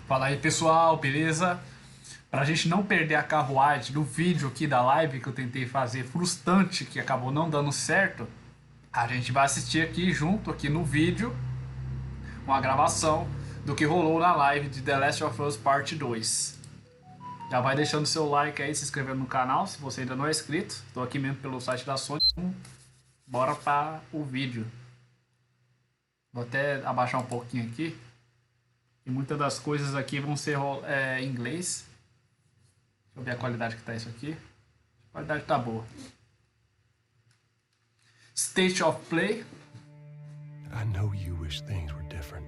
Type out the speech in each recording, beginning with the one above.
Fala aí, pessoal, beleza? Pra gente não perder a carruagem do vídeo aqui da live que eu tentei fazer frustrante, que acabou não dando certo, a gente vai assistir aqui junto, aqui no vídeo, uma gravação do que rolou na live de The Last of Us Parte 2. Já vai deixando seu like aí, se inscrevendo no canal, se você ainda não é inscrito. Estou aqui mesmo pelo site da Sony. Bora para o vídeo. Vou até abaixar um pouquinho aqui. E muitas das coisas aqui vão ser em inglês. Deixa eu ver a qualidade que tá isso aqui. A qualidade tá boa. State of Play. I know you wish things were different.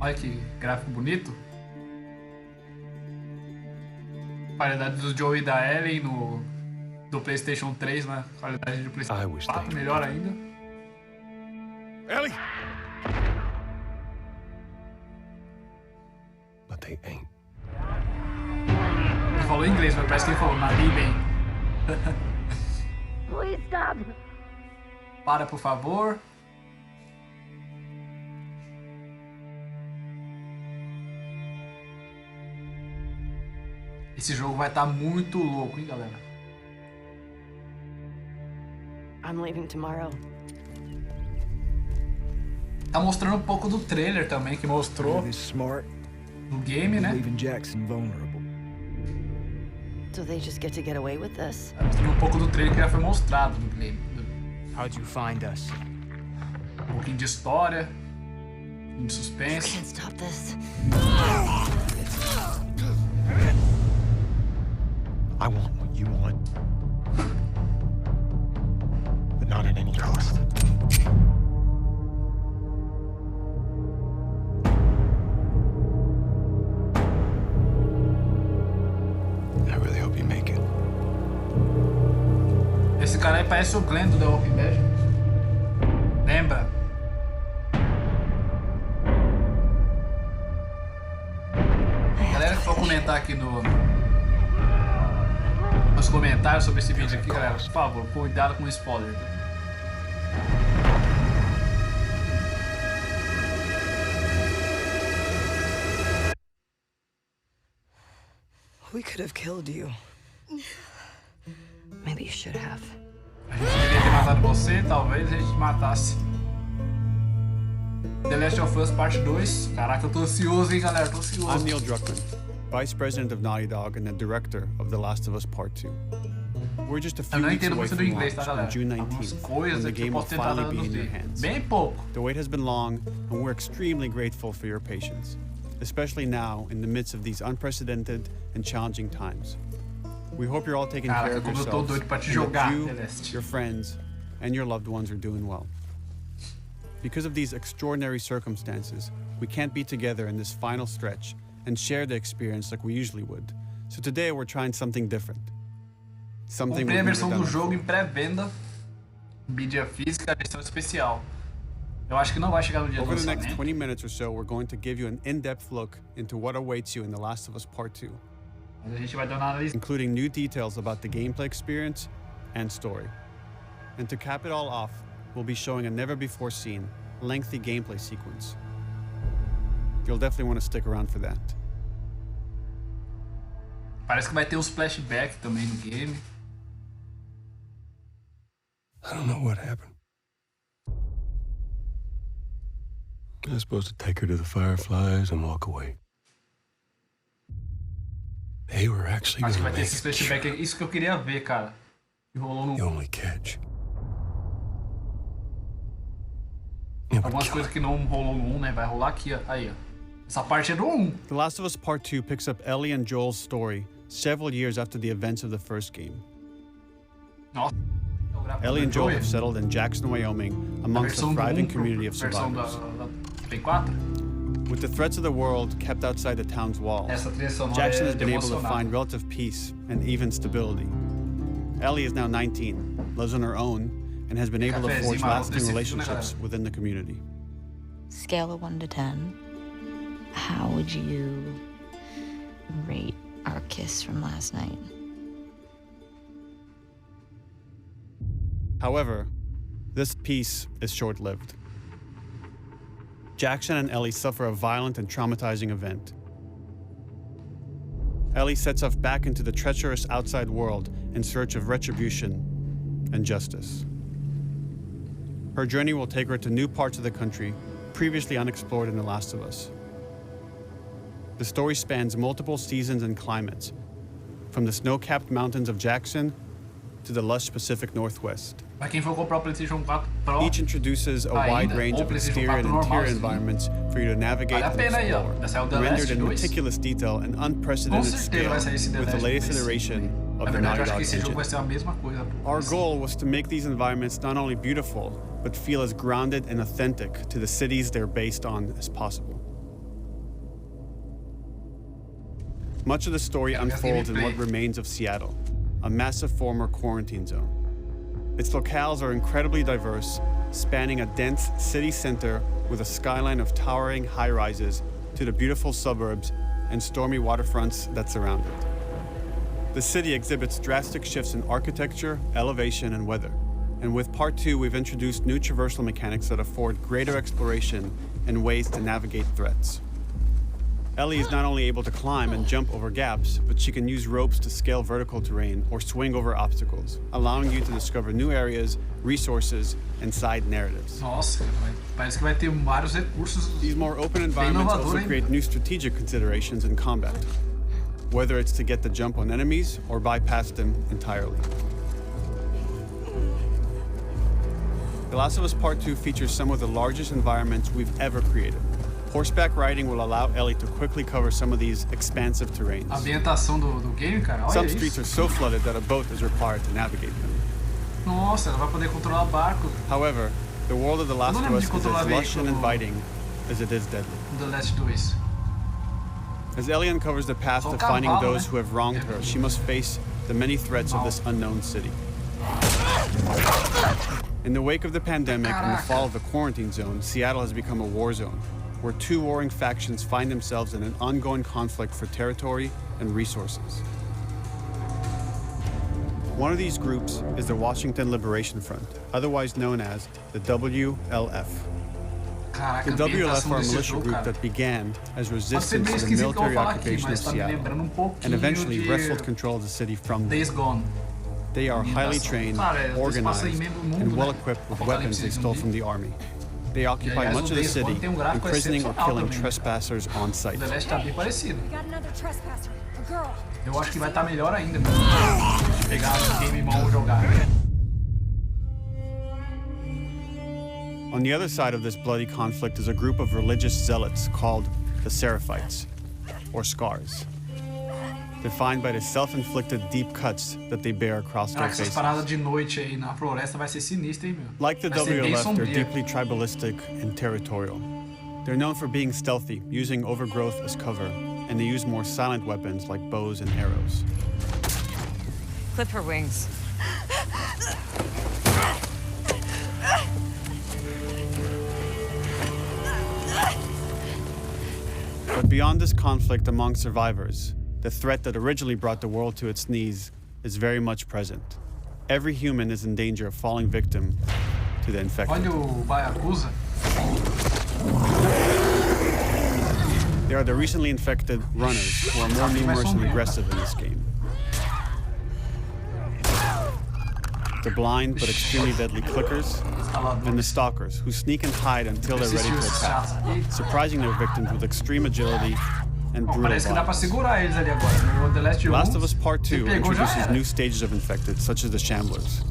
Olha que gráfico bonito. Qualidade do Joe e da Ellie do PlayStation 3, né? Qualidade do PlayStation 4, melhor ainda. Ellie! But they ain't. Ele falou em inglês, mas parece que ele falou nariz bem. Please stop. Para, por favor. Esse jogo vai estar muito louco, hein, galera? I'm leaving tomorrow. Tá mostrando um pouco do trailer também, que mostrou no game, né? So they just get to get away with this? Tá mostrando um pouco do trailer que já foi mostrado no game. How'd you find us? Um pouquinho de história, de suspense. Can't stop this. I want what you want. But not at any cost. I really hope you make it. Esse cara aí parece o Glenn do The Walking Dead. Lembra? Galera que for comentar aqui nos comentários sobre esse vídeo aqui, galera, por favor, cuidado com o spoiler. We could have killed you. Maybe you should have. A gente deveria ter matado você, talvez a gente matasse. The Last of Us Parte 2. Caraca, eu tô ansioso, hein, galera, tô ansioso. I'm Neil Druckmann, Vice President of Naughty Dog and the Director of The Last of Us Part 2. We're just a few weeks away from launch on June 19th, when the game will finally be in your hands. Bem pouco. The wait has been long, and we're extremely grateful for your patience, especially now in the midst of these unprecedented and challenging times. We hope you're all taking care of yourselves, and that you, your friends, and your loved ones are doing well. Because of these extraordinary circumstances, we can't be together in this final stretch and share the experience like we usually would. So today we're trying something different. Something Comprei a we've versão never do done jogo before. em pré-venda, mídia física, versão especial. Eu acho que não vai chegar no dia do Over the next lançamento. 20 minutes or so, we're going to give you an in-depth look into what awaits you in The Last of Us Part 2, Mas a gente vai dar uma análise. including new details about the gameplay experience and story. And to cap it all off, we'll be showing a never-before-seen, lengthy gameplay sequence. You'll definitely want to stick around for that. Parece que vai ter uns flashbacks também no game. I don't know what happened. I was supposed to take her to the Fireflies and walk away. They were actually Acho que gonna vai ter make esses it flashbacks. Isso que eu queria ver, cara. Que rolou the no... only catch. It would Algumas kill coisas her. que não rolou no 1, né? Vai rolar aqui, ó. Aí, ó. Essa parte é do 1. The Last of Us Part 2 picks up Ellie and Joel's story several years after the events of the first game. Nossa. Ellie and Joel have settled in Jackson, Wyoming, amongst a thriving community of survivors. Da Play 4. With the threats of the world kept outside the town's walls, Essa trilha sonora Jackson é has been able to emocionante. find relative peace and even stability. Ellie is now 19, lives on her own, and has been able to forge lasting relationships within the community. Scale of 1 to 10, how would you rate our kiss from last night? However, this peace is short-lived. Jackson and Ellie suffer a violent and traumatizing event. Ellie sets off back into the treacherous outside world in search of retribution and justice. Her journey will take her to new parts of the country previously unexplored in The Last of Us. The story spans multiple seasons and climates, from the snow-capped mountains of Jackson to the lush Pacific Northwest. Pra quem for comprar o PlayStation 4 Pro, Each introduces a wide range of exterior and interior environments for you to navigate and explore, rendered in meticulous detail and unprecedented scale with the latest iteration of the Naughty Dog engine. Our goal was to make these environments not only beautiful, but feel as grounded and authentic to the cities they're based on as possible. Much of the story unfolds in what remains of Seattle, a massive former quarantine zone. Its locales are incredibly diverse, spanning a dense city center with a skyline of towering high-rises to the beautiful suburbs and stormy waterfronts that surround it. The city exhibits drastic shifts in architecture, elevation, and weather. And with Part 2, we've introduced new traversal mechanics that afford greater exploration and ways to navigate threats. Ellie is not only able to climb and jump over gaps, but she can use ropes to scale vertical terrain or swing over obstacles, allowing you to discover new areas, resources, and side narratives. Nossa, parece que vai ter vários recursos. These more open environments also create new strategic considerations in combat, whether it's to get the jump on enemies or bypass them entirely. The Last of Us Part 2 features some of the largest environments we've ever created. Horseback riding will allow Ellie to quickly cover some of these expansive terrains. A ambientação do game, cara, olha Some isso. streets are so flooded that a boat is required to navigate them. Nossa, ela vai poder controlar barco. However, the world of The Last of Us is as lush and inviting as it is deadly. The Last 2. As Ellie uncovers the path to finding those who have wronged her, she must face the many threats of this unknown city. In the wake of the pandemic and the fall of the quarantine zone, Seattle has become a war zone, where two warring factions find themselves in an ongoing conflict for territory and resources. One of these groups is the Washington Liberation Front, otherwise known as the WLF. The WLF are a militia group that began as resistance to the military occupation of Seattle and eventually wrestled control of the city from them. They are highly trained, organized, and well-equipped with weapons they stole from the army. They occupy much of the city, imprisoning or killing trespassers on sight. The Last tá bem parecido. We got another trespasser, a girl. Eu acho que vai estar melhor ainda, né? Pegar o game mal jogar. On the other side of this bloody conflict is a group of religious zealots called the Seraphites, or Scars, defined by the self-inflicted deep cuts that they bear across their faces. Essas paradas de noite aí na floresta vai ser sinistra, hein, meu? Like the WLF, they're deeply tribalistic and territorial. They're known for being stealthy, using overgrowth as cover, and they use more silent weapons like bows and arrows. Clip her wings. But beyond this conflict among survivors, the threat that originally brought the world to its knees is very much present. Every human is in danger of falling victim to the infected. Olha o Baiacusa. They are the recently infected runners who are more numerous and aggressive in this game. The blind but extremely deadly clickers, and the stalkers who sneak and hide until they're ready to attack, surprising their victims with extreme agility and brutal Parece que dá pra violence. segurar eles ali agora. The Last 1. Last of Us Part 2 pegou, já introduces era. new stages of infected, such as the Shamblers.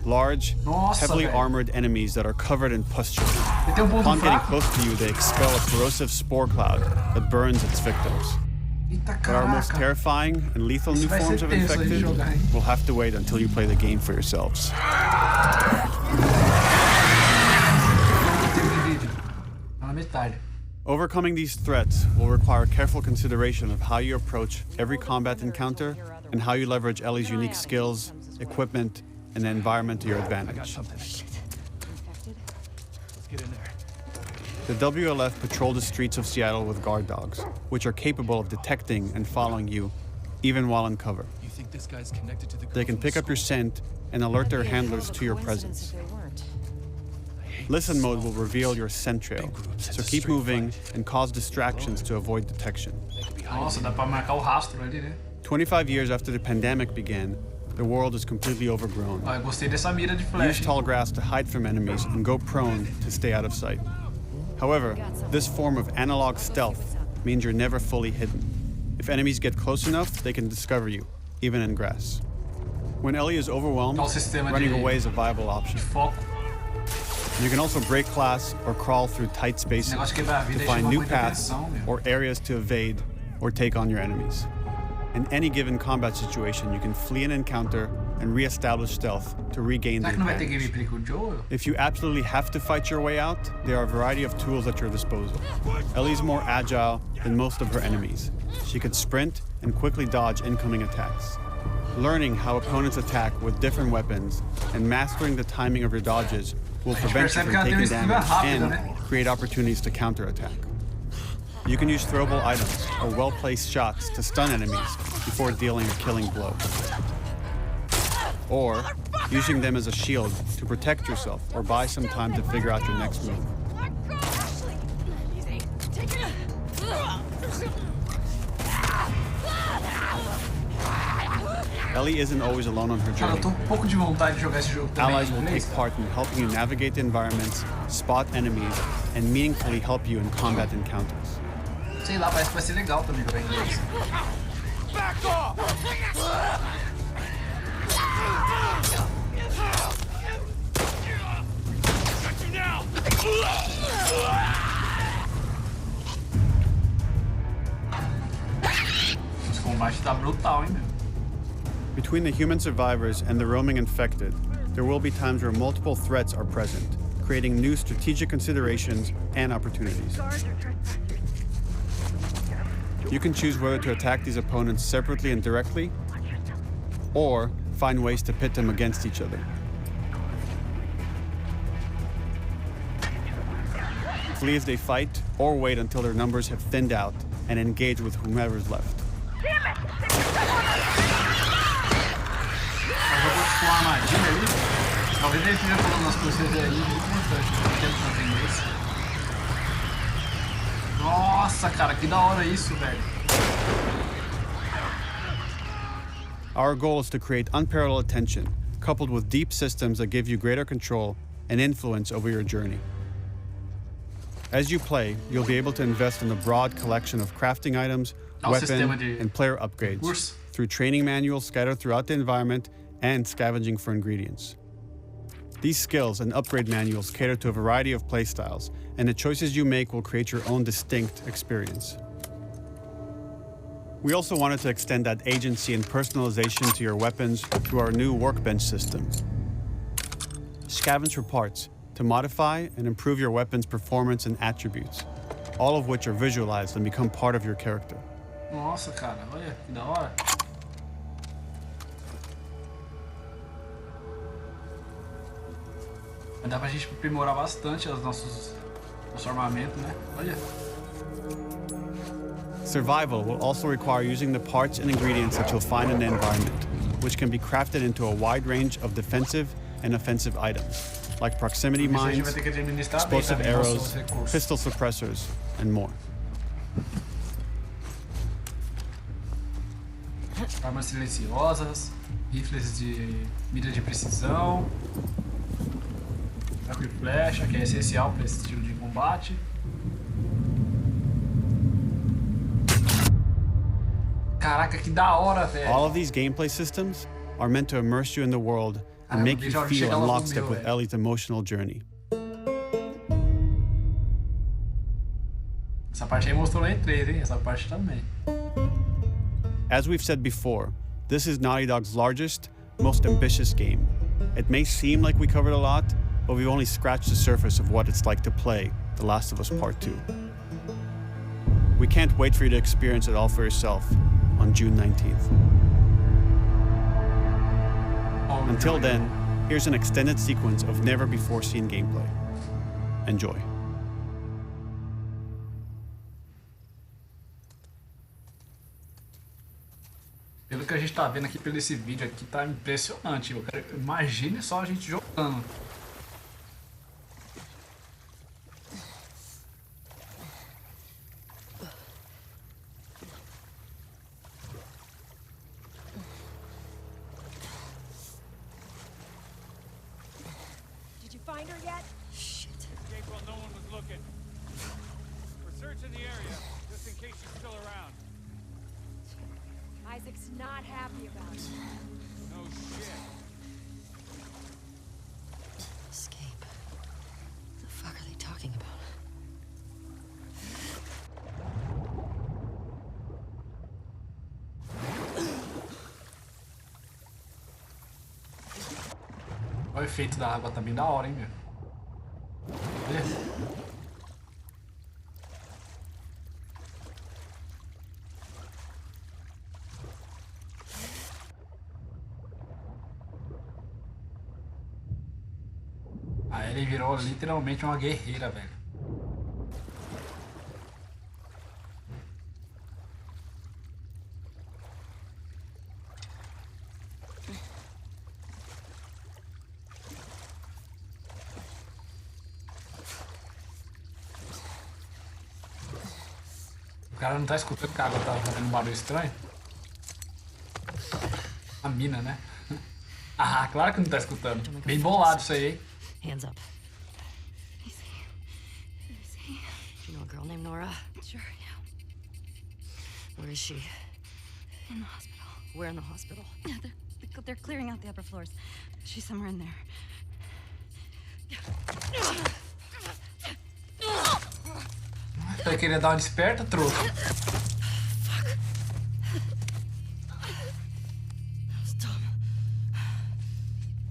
Large, Nossa, heavily velho. armored enemies that are covered in pustule. Ele tem Upon getting fraco. close to you, they expel a corrosive spore cloud that burns its victims. Eita, But our most caraca. terrifying and lethal new vai ser forms of tenso aí infected jogar, hein? will have to wait until you play the game for yourselves. Tá na metade. Overcoming these threats will require careful consideration of how you approach every combat encounter and how you leverage Ellie's unique skills, equipment, and the environment to your advantage. The WLF patrol the streets of Seattle with guard dogs, which are capable of detecting and following you, even while in cover. You think this guy's connected to the They can pick up your scent and alert their handlers to your presence. Listen mode will reveal your scent trail, so keep moving and cause distractions to avoid detection. Nossa, dá pra marcar o rastro ali, né? 25 years after the pandemic began, the world is completely overgrown. Eu gostei dessa mira de flash. Use tall grass to hide from enemies and go prone to stay out of sight. However, this form of analog stealth means you're never fully hidden. If enemies get close enough, they can discover you, even in grass. When Ellie is overwhelmed, running away is a viable option. You can also break glass or crawl through tight spaces to find new paths or areas to evade or take on your enemies. In any given combat situation, you can flee an encounter and re-establish stealth to regain the advantage. If you absolutely have to fight your way out, there are a variety of tools at your disposal. Ellie's more agile than most of her enemies. She could sprint and quickly dodge incoming attacks. Learning how opponents attack with different weapons and mastering the timing of your dodges will prevent you from taking damage and create opportunities to counterattack. You can use throwable items or well-placed shots to stun enemies before dealing a killing blow. Or using them as a shield to protect yourself or buy some time to figure out your next move. Ellie isn't always alone on her journey. Allies will take part in helping you navigate the environments, spot enemies, and meaningfully help you in combat encounters. Sei lá, parece que vai ser legal também jogar inglês. Back off! Esse combate tá brutal, hein, meu? Between the human survivors and the roaming infected, there will be times where multiple threats are present, creating new strategic considerations and opportunities. You can choose whether to attack these opponents separately and directly, or find ways to pit them against each other. Flee as they fight, or wait until their numbers have thinned out and engage with whomever is left. Nossa, cara, que da hora isso, velho. Our goal is to create unparalleled attention, coupled with deep systems that give you greater control and influence over your journey. As you play, you'll be able to invest in a broad collection of crafting items, weapon, and player upgrades through training manuals scattered throughout the environment and scavenging for ingredients. These skills and upgrade manuals cater to a variety of playstyles, and the choices you make will create your own distinct experience. We also wanted to extend that agency and personalization to your weapons through our new workbench system. Scavenge for parts to modify and improve your weapon's performance and attributes, all of which are visualized and become part of your character. Nossa, cara, olha que da hora. Dá pra gente aprimorar bastante nosso armamento, né? Olha. Survival will also require using the parts and ingredients that you'll find in the environment, which can be crafted into a wide range of defensive and offensive items, like proximity mines, explosive arrows, pistol suppressors, and more. Armas silenciosas, rifles de mira de precisão, arco e flecha, que é essencial para esse estilo de combate. Caraca, que da hora, velho. All of these gameplay systems are meant to immerse you in the world and make you feel in lockstep with Ellie's emotional journey. Essa parte aí mostrou na E3, hein? Essa parte também. As we've said before, this is Naughty Dog's largest, most ambitious game. It may seem like we covered a lot, but we've only scratched the surface of what it's like to play The Last of Us Part 2. We can't wait for you to experience it all for yourself on June 19th. Until then, here's an extended sequence of never-before-seen gameplay. Enjoy. Pelo que a gente tá vendo aqui pelo esse vídeo aqui, tá impressionante. Imagine só a gente jogando. find her yet? Shit. Escape while no one was looking. We're searching the area, just in case she's still around. Isaac's not happy about it. No shit. Escape. What the fuck are they talking about? O efeito da água tá bem da hora, hein, meu? Olha. Aí ele virou literalmente uma guerreira, velho. O cara não tá escutando que a água tá fazendo um barulho estranho? A mina, né? Ah, claro que não tá escutando. Bem bolado isso aí, hein? Hands up. Easy. Easy. Do you know a girl named Nora? Sure, yeah. Where is she? In the hospital. Where in the hospital? Yeah, they're clearing out the upper floors. She's somewhere in there. Você queria dar uma desperta, trouxa?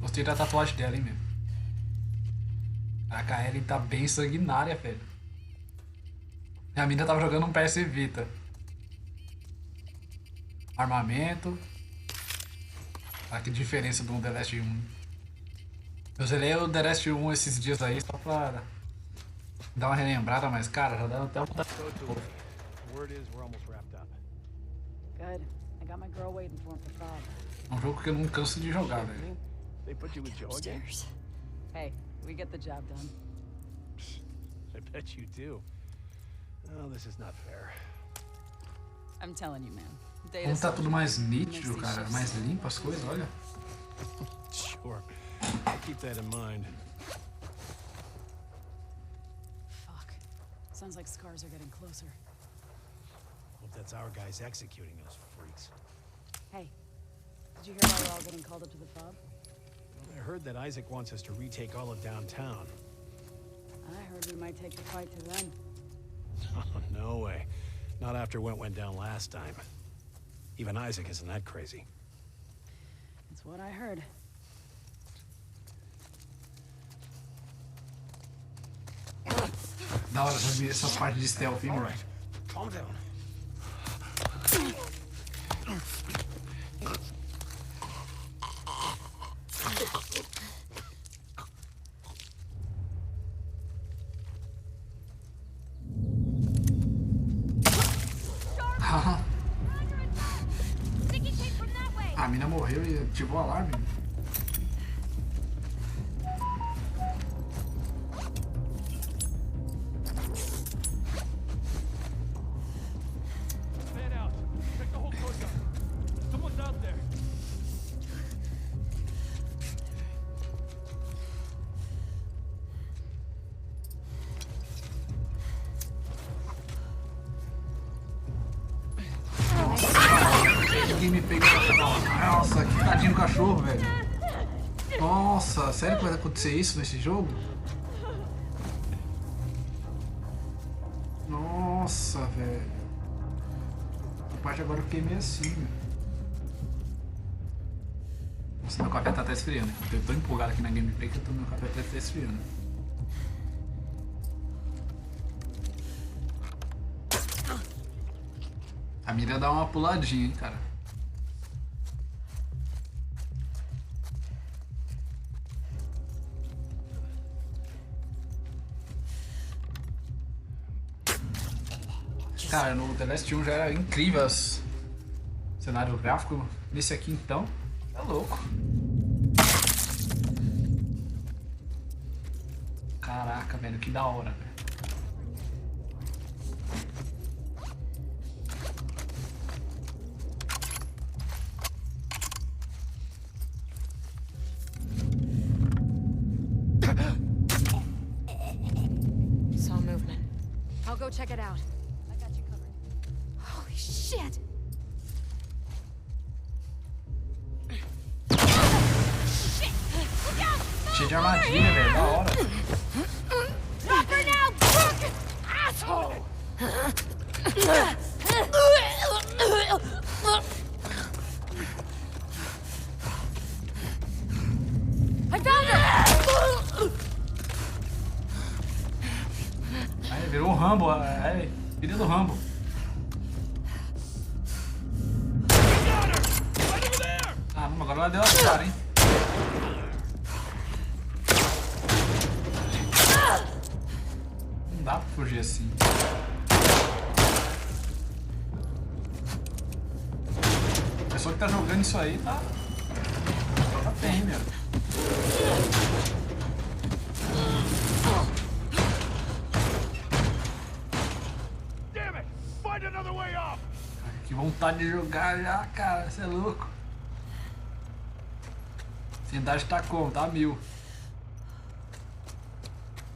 Gostei da tatuagem dela, hein, meu? Caraca, a Ellie tá bem sanguinária, velho. A mina tava jogando um PS Vita. Armamento. Ah, que diferença do The Last 1. Eu zerei o The Last 1 esses dias aí só pra dar uma relembrada, mas cara, já dá até um... Word is we're almost wrapped up. Good. I got my girl waiting for him for Bob. É um jogo que eu não canso de jogar, velho. They put you with Joe again? Upstairs. Hey, we get the job done. I bet you do. Oh, this is not fair. I'm telling you, man. Como tá tudo mais nítido, cara, mais limpo as coisas, olha. Sure. I'll keep that in mind. Fuck. Sounds like scars are getting closer. Hope that's our guys executing those freaks. Hey, did you hear why we're all getting called up to the fob? I heard that Isaac wants us to retake all of downtown. I heard we might take the fight to them. Oh, no way. Not after what went down last time. Even Isaac isn't that crazy. That's what I heard. Da hora essa parte de stealth, hein, Alright, calm down. A mina morreu e ativou o alarme. Fan out. Check the whole coast up. Someone's out there. Ninguém me pegou. Nossa, que tadinho do cachorro, velho. Nossa, sério que vai acontecer isso nesse jogo? Nossa, velho. A parte agora eu fiquei meio assim, meu. Nossa, meu café tá até esfriando. Eu tô empolgado aqui na gameplay que meu café tá até esfriando. A mira dá uma puladinha, hein, cara. Cara, no The Last 1 já era incrível os cenário gráfico. Nesse aqui, então, é louco. Caraca, velho, que da hora, velho. Saw movement. I'll go check it out. I got you covered. Holy shit! Cheio de armadilha, velho. Da hora. Not for now, drunk asshole! I found her! Aí, virou um Rambo. Aí, filho do Rambo. Ah, não, agora ela deu a cara, hein? Não dá pra fugir assim. A pessoa que tá jogando isso aí tá bem, meu. Que vontade de jogar já, cara. Você é louco. A idade tá como? Tá 1000.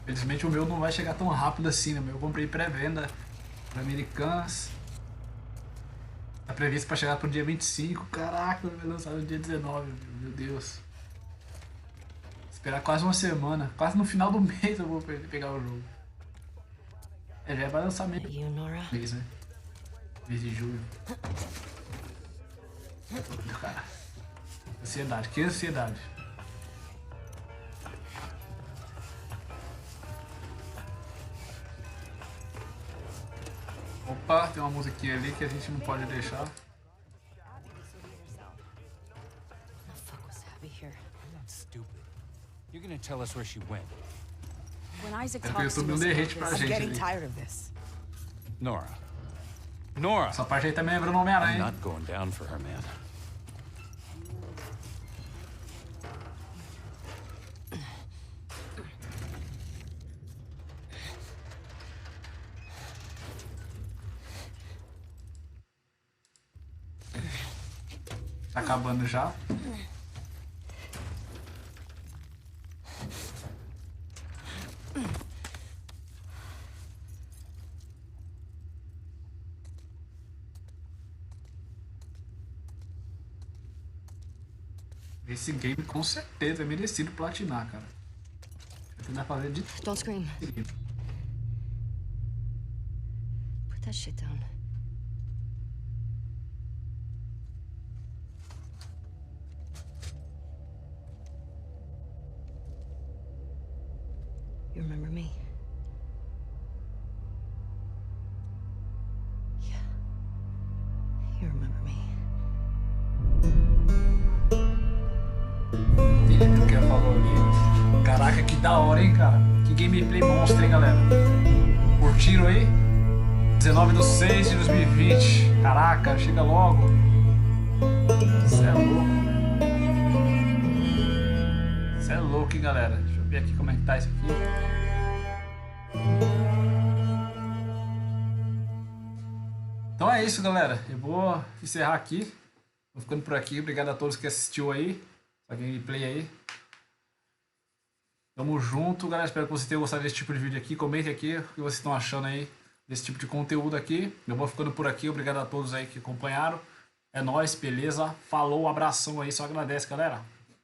Felizmente o meu não vai chegar tão rápido assim, né? Eu comprei pré-venda para Americanas. Tá previsto para chegar pro dia 25. Caraca, vai lançar no dia 19, meu Deus. Esperar quase uma semana. Quase no final do mês eu vou pegar o jogo. É, já vai lançar mês, né? Mês de julho. Cara, ansiedade, que ansiedade. Opa, tem uma musiquinha ali que a gente não pode deixar. You're gonna tell us where she went. When Isaac Quero talks que o to YouTube us não dê about hate pra this, I'm gente getting ali. tired of this. Nora. Nora! Essa parte aí também lembra o I'm Homem-Aranha. not going down for her, man. Tá acabando já. Esse game com certeza é merecido platinar, cara. Vou tentar fazer de tudo. Don't scream. Put that shit down. You remember me? Yeah. You remember me. Entendi o que ela falou ali. Caraca, que da hora, hein, cara. Que gameplay monstro, hein, galera. Curtiram aí? 19/6/2020. Caraca, chega logo. Cê é louco, velho. Cê é louco, hein, galera. Deixa eu ver aqui como é que tá isso aqui. Então é isso, galera. Eu vou encerrar aqui. Vou ficando por aqui. Obrigado a todos que assistiu aí. Essa gameplay aí. Tamo junto, galera. Espero que vocês tenham gostado desse tipo de vídeo aqui. Comente aqui o que vocês estão achando aí desse tipo de conteúdo aqui. Eu vou ficando por aqui. Obrigado a todos aí que acompanharam. É nóis, beleza? Falou, abração aí. Só agradece, galera.